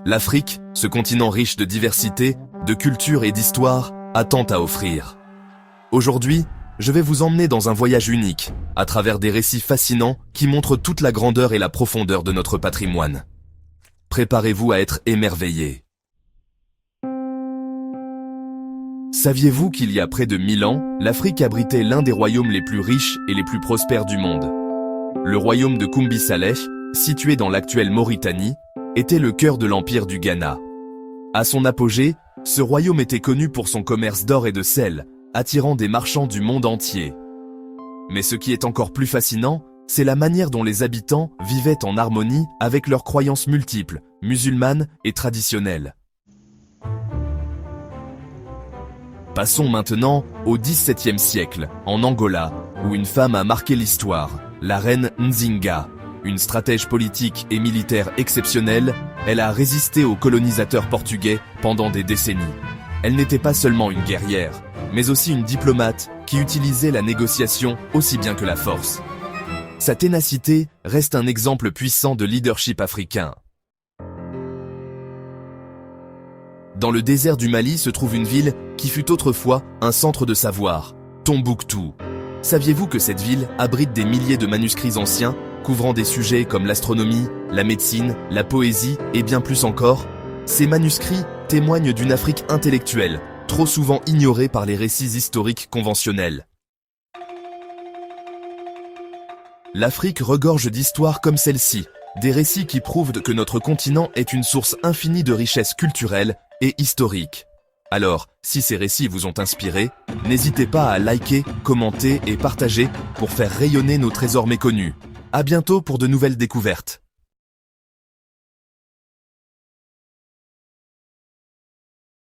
L'Afrique, ce continent riche de diversité, de culture et d'histoire, a tant à offrir. Aujourd'hui, je vais vous emmener dans un voyage unique, à travers des récits fascinants qui montrent toute la grandeur et la profondeur de notre patrimoine. Préparez-vous à être émerveillés. Saviez-vous qu'il y a près de 1000 ans, l'Afrique abritait l'un des royaumes les plus riches et les plus prospères du monde? Le royaume de Kumbi Saleh, situé dans l'actuelle Mauritanie, était le cœur de l'empire du Ghana. À son apogée, ce royaume était connu pour son commerce d'or et de sel, attirant des marchands du monde entier. Mais ce qui est encore plus fascinant, c'est la manière dont les habitants vivaient en harmonie avec leurs croyances multiples, musulmanes et traditionnelles. Passons maintenant au XVIIe siècle, en Angola, où une femme a marqué l'histoire, la reine Nzinga. Une stratège politique et militaire exceptionnelle, elle a résisté aux colonisateurs portugais pendant des décennies. Elle n'était pas seulement une guerrière, mais aussi une diplomate qui utilisait la négociation aussi bien que la force. Sa ténacité reste un exemple puissant de leadership africain. Dans le désert du Mali se trouve une ville qui fut autrefois un centre de savoir, Tombouctou. Saviez-vous que cette ville abrite des milliers de manuscrits anciens couvrant des sujets comme l'astronomie, la médecine, la poésie et bien plus encore? Ces manuscrits témoignent d'une Afrique intellectuelle, trop souvent ignorée par les récits historiques conventionnels. L'Afrique regorge d'histoires comme celle-ci, des récits qui prouvent que notre continent est une source infinie de richesses culturelles et historiques. Alors, si ces récits vous ont inspiré, n'hésitez pas à liker, commenter et partager pour faire rayonner nos trésors méconnus. À bientôt pour de nouvelles découvertes.